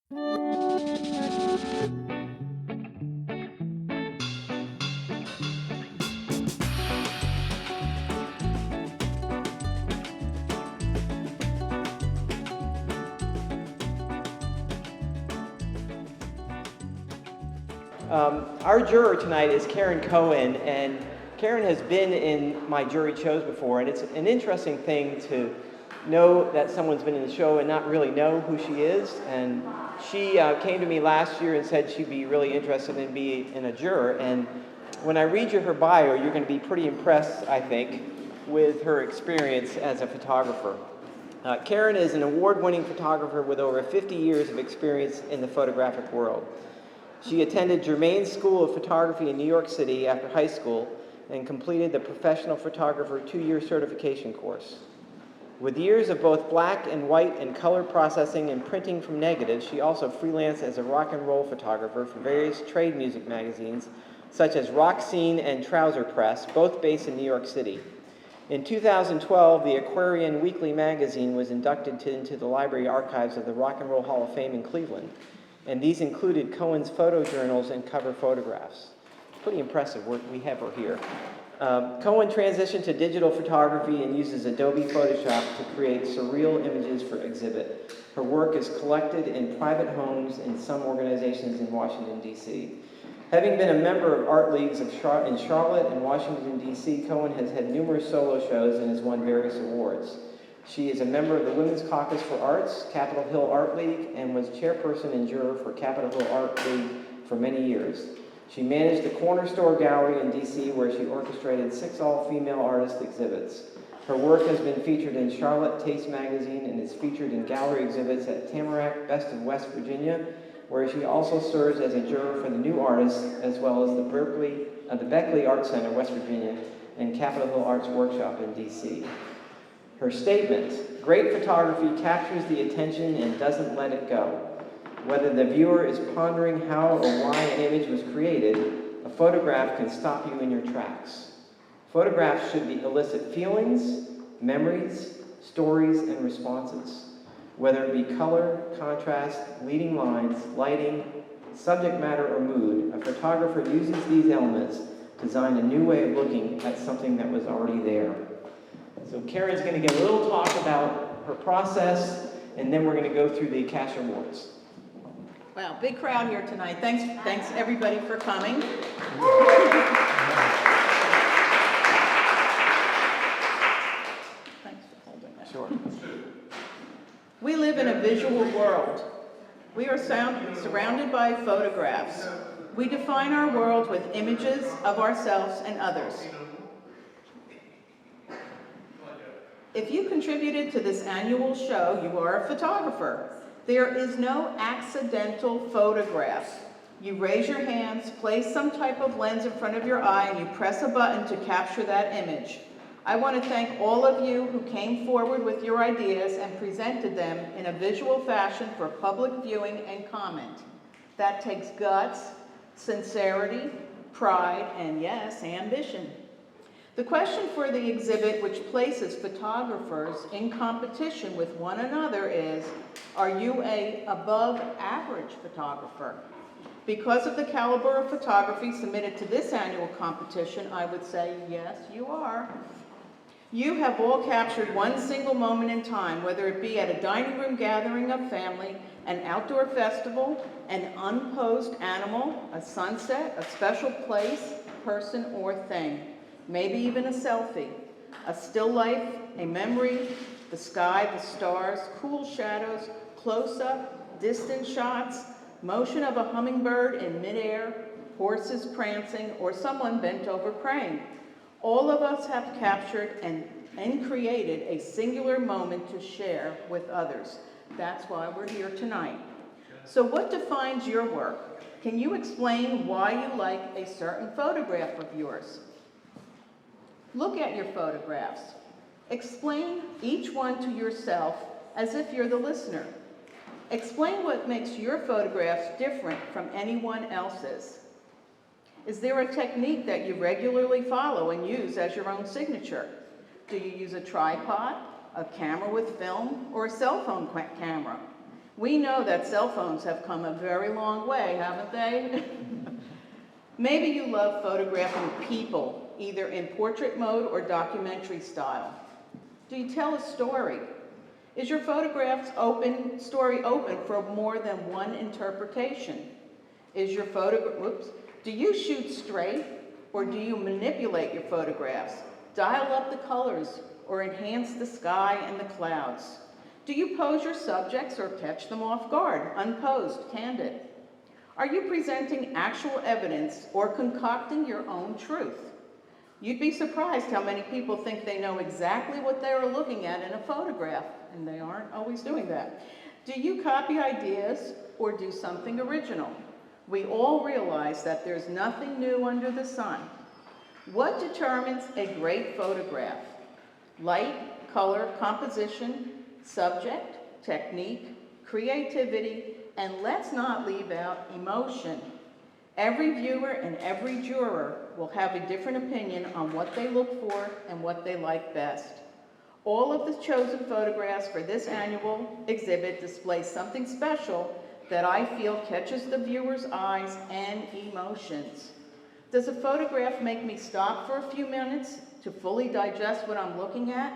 Our juror tonight is Karen Cohen, and Karen has been in my jury shows before, and it's an interesting thing to know that someone's been in the show and not really know who she is. And she came to me last year and said she'd be really interested in being a juror. And when I read you her bio, you're going to be pretty impressed, I think, with her experience as a photographer. Karen is an award-winning photographer with over 50 years of experience in the photographic world. She attended Germain School of Photography in New York City after high school and completed the Professional Photographer 2-year certification course. With years of both black and white and color processing and printing from negatives, she also freelanced as a rock and roll photographer for various trade music magazines such as Rock Scene and Trouser Press, both based in New York City. In 2012, the Aquarian Weekly magazine was inducted into the library archives of the Rock and Roll Hall of Fame in Cleveland, and these included Cohen's photo journals and cover photographs. Pretty impressive work. We have her here. Cohen transitioned to digital photography and uses Adobe Photoshop to create surreal images for exhibit. Her work is collected in private homes in some organizations in Washington, D.C. Having been a member of art leagues in Charlotte and Washington, D.C., Cohen has had numerous solo shows and has won various awards. She is a member of the Women's Caucus for Arts, Capitol Hill Art League, and was chairperson and juror for Capitol Hill Art League for many years. She managed the Corner Store Gallery in D.C., where she orchestrated 6 all-female artist exhibits. Her work has been featured in Charlotte Taste Magazine and is featured in gallery exhibits at Tamarack Best of West Virginia, where she also serves as a juror for the New Artists, as well as the Beckley Art Center, West Virginia, and Capitol Hill Arts Workshop in D.C. Her statement, "Great photography captures the attention and doesn't let it go. Whether the viewer is pondering how or why an image was created, a photograph can stop you in your tracks. Photographs should elicit feelings, memories, stories, and responses. Whether it be color, contrast, leading lines, lighting, subject matter, or mood, a photographer uses these elements to design a new way of looking at something that was already there." So Karen's going to give a little talk about her process, and then we're going to go through the Cash Awards. Wow, big crowd here tonight. Thanks everybody for coming. Thanks for holding that. Sure. We live in a visual world. We are surrounded by photographs. We define our world with images of ourselves and others. If you contributed to this annual show, you are a photographer. There is no accidental photograph. You raise your hands, place some type of lens in front of your eye, and you press a button to capture that image. I want to thank all of you who came forward with your ideas and presented them in a visual fashion for public viewing and comment. That takes guts, sincerity, pride, and yes, ambition. The question for the exhibit, which places photographers in competition with one another, is, are you an above average photographer? Because of the caliber of photography submitted to this annual competition, I would say, yes, you are. You have all captured one single moment in time, whether it be at a dining room gathering of family, an outdoor festival, an unposed animal, a sunset, a special place, person, or thing. Maybe even a selfie, a still life, a memory, the sky, the stars, cool shadows, close-up, distant shots, motion of a hummingbird in midair, horses prancing, or someone bent over praying. All of us have captured and created a singular moment to share with others. That's why we're here tonight. So what defines your work? Can you explain why you like a certain photograph of yours? Look at your photographs. Explain each one to yourself as if you're the listener. Explain what makes your photographs different from anyone else's. Is there a technique that you regularly follow and use as your own signature? Do you use a tripod, a camera with film, or a cell phone camera? We know that cell phones have come a very long way, haven't they? Maybe you love photographing people, either in portrait mode or documentary style. Do you tell a story? Is your story open for more than one interpretation? Is your do you shoot straight or do you manipulate your photographs? Dial up the colors or enhance the sky and the clouds? Do you pose your subjects or catch them off guard, unposed, candid? Are you presenting actual evidence or concocting your own truth? You'd be surprised how many people think they know exactly what they are looking at in a photograph, and they aren't always doing that. Do you copy ideas or do something original? We all realize that there's nothing new under the sun. What determines a great photograph? Light, color, composition, subject, technique, creativity, and let's not leave out emotion. Every viewer and every juror will have a different opinion on what they look for and what they like best. All of the chosen photographs for this annual exhibit display something special that I feel catches the viewer's eyes and emotions. Does a photograph make me stop for a few minutes to fully digest what I'm looking at?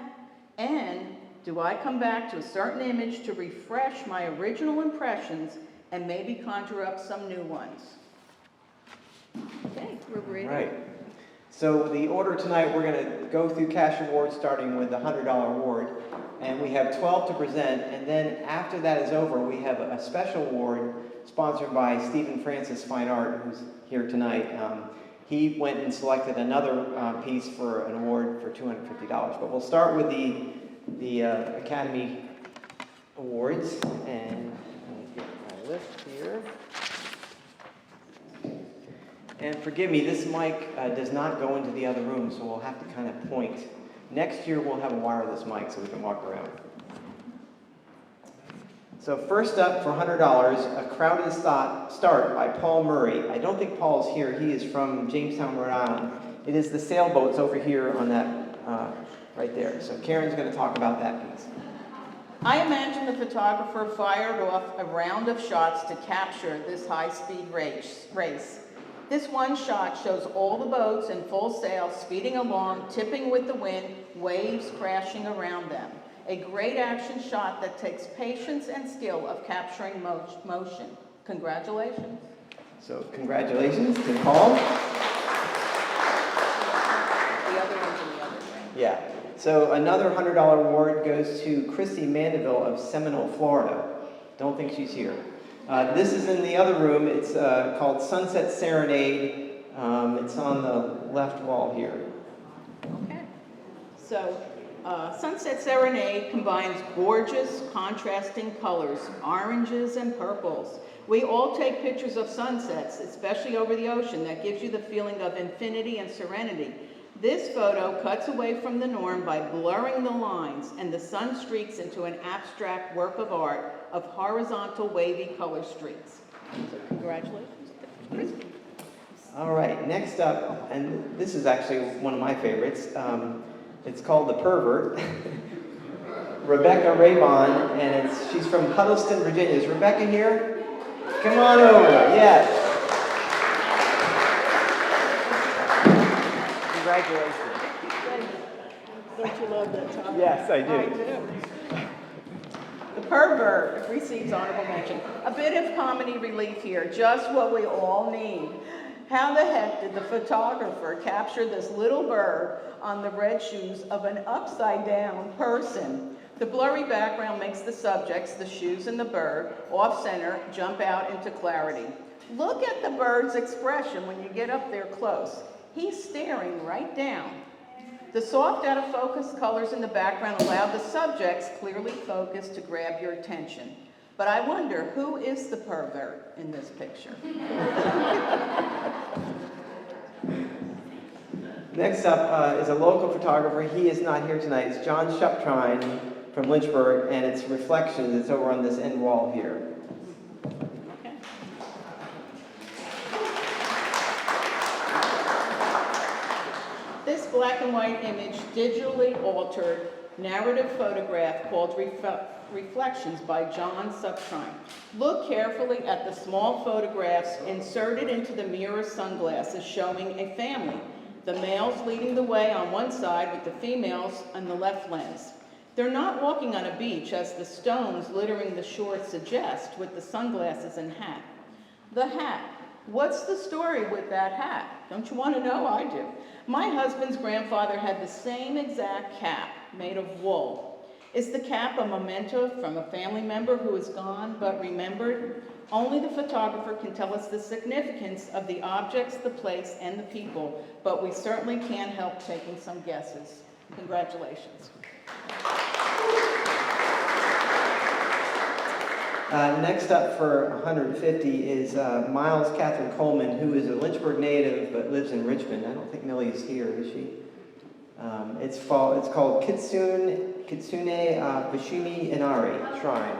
And do I come back to a certain image to refresh my original impressions and maybe conjure up some new ones? Okay, we're ready. Right. So the order tonight, we're going to go through cash awards starting with the $100 award. And we have 12 to present. And then after that is over, we have a special award sponsored by Stephen Francis Fine Art, who's here tonight. He went and selected another piece for an award for $250. But we'll start with the Academy Awards. And let me get my list here. And forgive me, this mic does not go into the other room, so we'll have to kind of point. Next year, we'll have a wireless mic so we can walk around. So first up for $100, A Crowded Start by Paul Murray. I don't think Paul's here. He is from Jamestown, Rhode Island. It is the sailboats over here on that, right there. So Karen's going to talk about that piece. I imagine the photographer fired off a round of shots to capture this high-speed race. This one shot shows all the boats in full sail, speeding along, tipping with the wind, waves crashing around them. A great action shot that takes patience and skill of capturing motion. Congratulations. So congratulations to Paul. The other one's in the other way. Yeah. So another $100 award goes to Christina Maneville of Seminole, Florida. Don't think she's here. This is in the other room. It's called Sunset Serenade. It's on the left wall here. Okay. So Sunset Serenade combines gorgeous, contrasting colors, oranges and purples. We all take pictures of sunsets, especially over the ocean. That gives you the feeling of infinity and serenity. This photo cuts away from the norm by blurring the lines, and the sun streaks into an abstract work of art of horizontal wavy color streaks. So congratulations, Christy. All right, next up, and this is actually one of my favorites. It's called The Pervert. Rebecca Raymond, and she's from Huddleston, Virginia. Is Rebecca here? Come on over, yes. Congratulations. Don't you love that topic? Yes, I do. I do. The Pervert receives honorable mention. A bit of comedy relief here, just what we all need. How the heck did the photographer capture this little bird on the red shoes of an upside-down person? The blurry background makes the subjects, the shoes and the bird, off-center, jump out into clarity. Look at the bird's expression when you get up there close. He's staring right down. The soft out-of-focus colors in the background allow the subjects clearly focused to grab your attention. But I wonder, who is the pervert in this picture? Next up is a local photographer. He is not here tonight. It's John Shuptrine from Lynchburg, and it's Reflections. It's over on this end wall here. Okay. This black and white image, digitally altered narrative photograph called Reflections by John Subtrine. Look carefully at the small photographs inserted into the mirror sunglasses showing a family. The males leading the way on one side with the females on the left lens. They're not walking on a beach as the stones littering the shore suggest with the sunglasses and hat. The hat. What's the story with that hat? Don't you want to know? I do. My husband's grandfather had the same exact cap made of wool. Is the cap a memento from a family member who is gone but remembered? Only the photographer can tell us the significance of the objects, the place, and the people, but we certainly can't help taking some guesses. Congratulations. Next up for 150 is Miles Catherine Coleman, who is a Lynchburg native but lives in Richmond. I don't think Millie's here, is she? It's called Kitsune Bashimi Inari Shrine.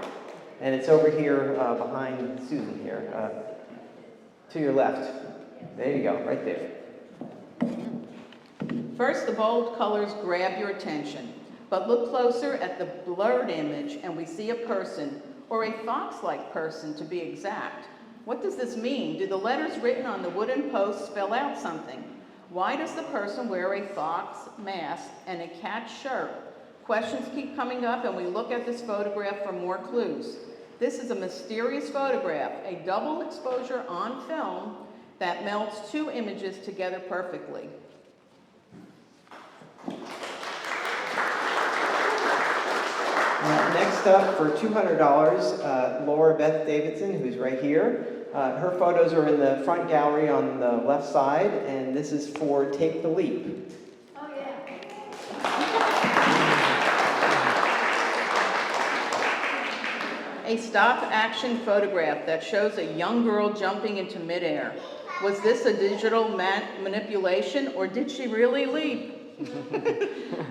And it's over here behind Susan here, to your left. There you go, right there. First, the bold colors grab your attention, but look closer at the blurred image and we see a person, or a fox-like person to be exact. What does this mean? Do the letters written on the wooden post spell out something? Why does the person wear a fox mask and a cat shirt? Questions keep coming up and we look at this photograph for more clues. This is a mysterious photograph, a double exposure on film that melds two images together perfectly. Next up for $200, Laura Beth Davidson, who's right here. Her photos are in the front gallery on the left side, and this is for Take the Leap. Oh, yeah. A stop-action photograph that shows a young girl jumping into midair. Was this a digital manipulation, or did she really leap?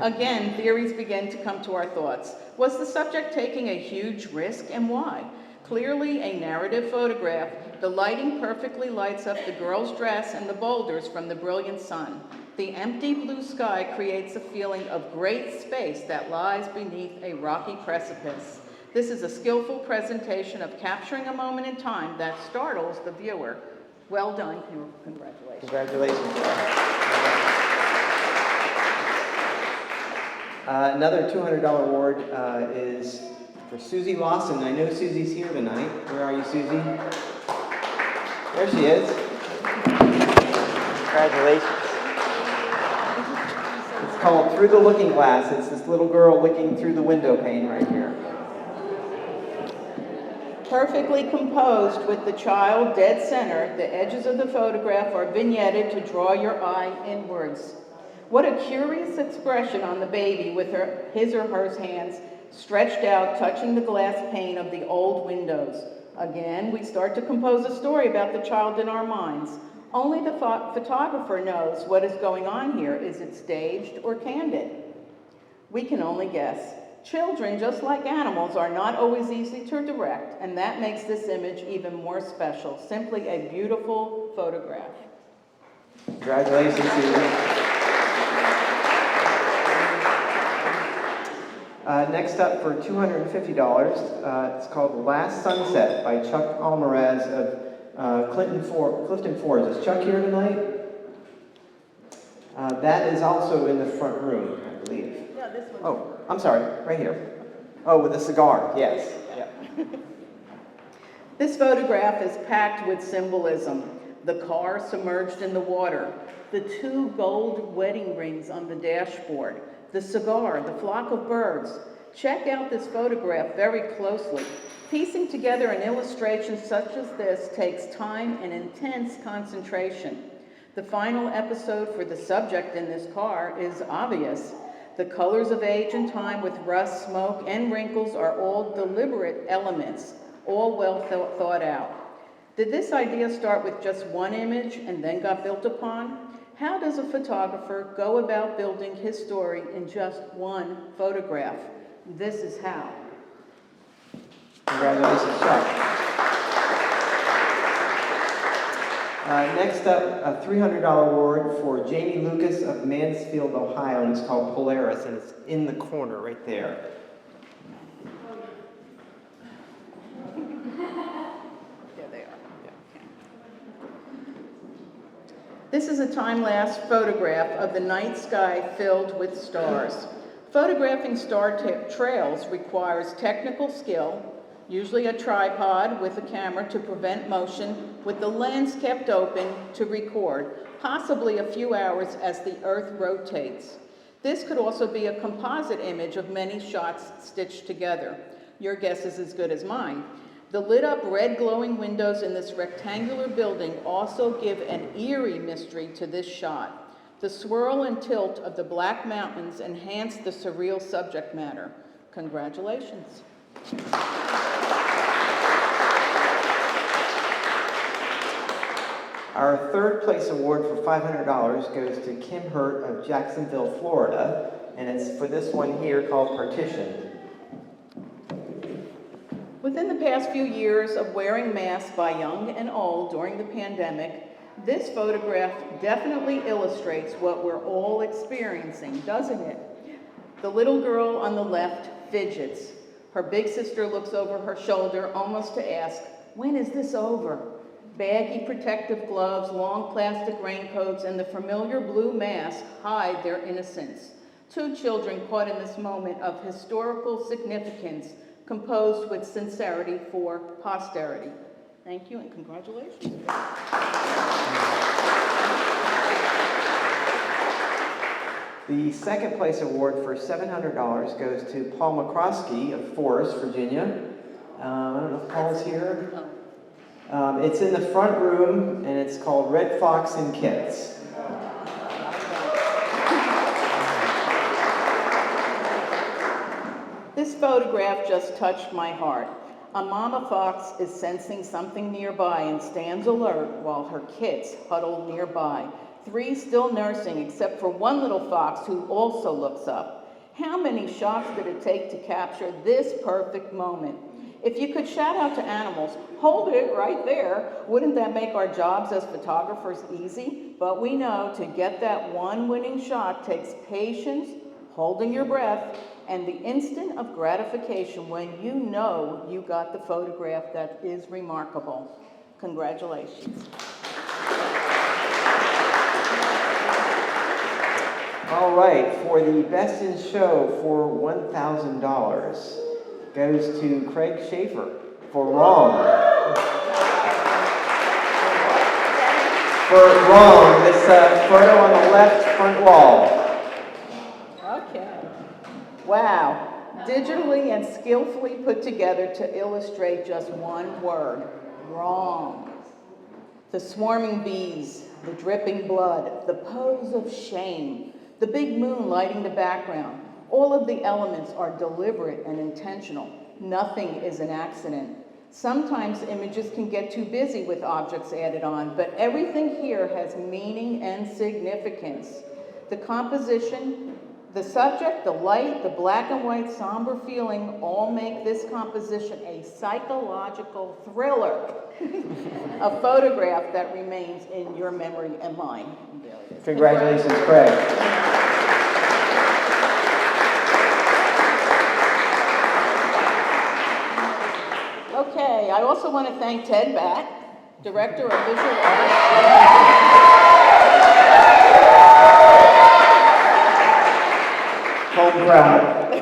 Again, theories begin to come to our thoughts. Was the subject taking a huge risk, and why? Clearly a narrative photograph. The lighting perfectly lights up the girl's dress and the boulders from the brilliant sun. The empty blue sky creates a feeling of great space that lies beneath a rocky precipice. This is a skillful presentation of capturing a moment in time that startles the viewer. Well done. Congratulations. Congratulations. Another $200 award is for Susie Lawson. I know Susie's here tonight. Where are you, Susie? There she is. Congratulations. It's called Through the Looking Glass. It's this little girl looking through the window pane right here. Perfectly composed with the child dead center, the edges of the photograph are vignetted to draw your eye inwards. What a curious expression on the baby with his or her hands stretched out, touching the glass pane of the old windows. Again, we start to compose a story about the child in our minds. Only the photographer knows what is going on here. Is it staged or candid? We can only guess. Children, just like animals, are not always easy to direct, and that makes this image even more special. Simply a beautiful photograph. Congratulations, Susie. Next up for $250, it's called The Last Sunset by Chuck Almarez of Clifton Forge. Is Chuck here tonight? That is also in the front room, I believe. Yeah, this one. Oh, I'm sorry, right here. Oh, with a cigar, yes. Yeah. This photograph is packed with symbolism. The car submerged in the water, the two gold wedding rings on the dashboard, the cigar, the flock of birds. Check out this photograph very closely. Piecing together an illustration such as this takes time and intense concentration. The final episode for the subject in this car is obvious. The colors of age and time with rust, smoke, and wrinkles are all deliberate elements, all well thought out. Did this idea start with just one image and then got built upon? How does a photographer go about building his story in just one photograph? This is how. Congratulations, Chuck. Next up, a $300 award for Jamie Lucas of Mansfield, Ohio, and it's called Polaris, and it's in the corner right there. This is a time-lapse photograph of the night sky filled with stars. Photographing star trails requires technical skill, usually a tripod with a camera to prevent motion, with the lens kept open to record, possibly a few hours as the Earth rotates. This could also be a composite image of many shots stitched together. Your guess is as good as mine. The lit-up red glowing windows in this rectangular building also give an eerie mystery to this shot. The swirl and tilt of the Black Mountains enhance the surreal subject matter. Congratulations. Our third place award for $500 goes to Kim Hurt of Jacksonville, Florida, and it's for this one here called Partition. Within the past few years of wearing masks by young and old during the pandemic, this photograph definitely illustrates what we're all experiencing, doesn't it? The little girl on the left fidgets. Her big sister looks over her shoulder almost to ask, "When is this over?" Baggy protective gloves, long plastic raincoats, and the familiar blue mask hide their innocence. Two children caught in this moment of historical significance, composed with sincerity for posterity. Thank you and congratulations. The second place award for $700 goes to Paul McCrory of Forest, Virginia. I don't know if Paul's here. It's in the front room, and it's called Red Fox and Kits. This photograph just touched my heart. A mama fox is sensing something nearby and stands alert while her kits huddle nearby. Three still nursing, except for one little fox who also looks up. How many shots did it take to capture this perfect moment? If you could shout out to animals, "Hold it right there," wouldn't that make our jobs as photographers easy? But we know to get that one winning shot takes patience, holding your breath, and the instant of gratification when you know you got the photograph that is remarkable. Congratulations. All right, for the Best in Show for $1,000 goes to Craig Shaeffer for Wrong. For Wrong, this photo on the left front wall. Okay. Wow. Digitally and skillfully put together to illustrate just one word, wrong. The swarming bees, the dripping blood, the pose of shame, the big moon lighting the background. All of the elements are deliberate and intentional. Nothing is an accident. Sometimes images can get too busy with objects added on, but everything here has meaning and significance. The composition, the subject, the light, the black and white somber feeling all make this composition a psychological thriller. A photograph that remains in your memory and mine. Congratulations, Craig. Okay, I also want to thank Ted Batt, Director of Visual Arts. Home proud.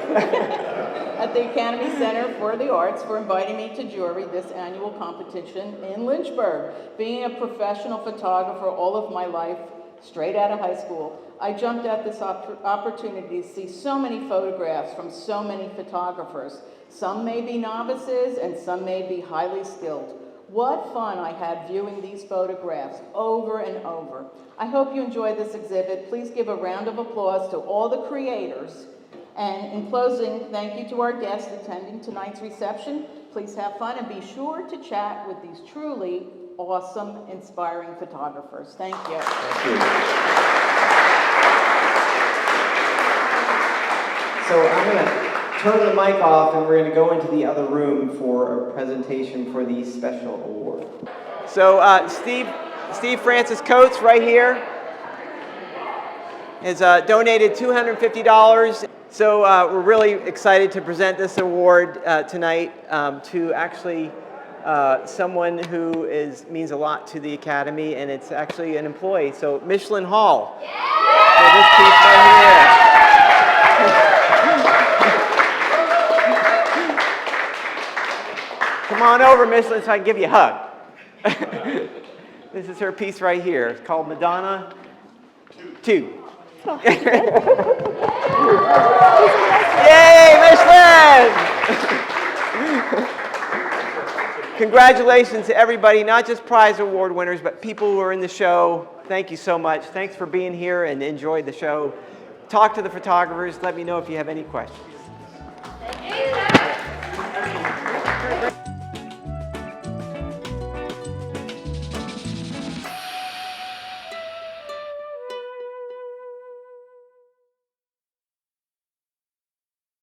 At the Academy Center for the Arts for inviting me to jury this annual competition in Lynchburg. Being a professional photographer all of my life, straight out of high school, I jumped at this opportunity to see so many photographs from so many photographers. Some may be novices and some may be highly skilled. What fun I had viewing these photographs over and over. I hope you enjoy this exhibit. Please give a round of applause to all the creators. And in closing, thank you to our guests attending tonight's reception. Please have fun and be sure to chat with these truly awesome, inspiring photographers. Thank you. Thank you. So I'm going to turn the mic off and we're going to go into the other room for a presentation for the special award. So Steve Francis Coates right here has donated $250. So we're really excited to present this award tonight to actually someone who means a lot to the Academy, and it's actually an employee. So Michelin Hall. Yeah! For this piece right here. Come on over, Michelin, so I can give you a hug. This is her piece right here. It's called Madonna 2. Yay, Michelin! Congratulations to everybody, not just prize award winners, but people who are in the show. Thank you so much. Thanks for being here and enjoy the show. Talk to the photographers. Let me know if you have any questions.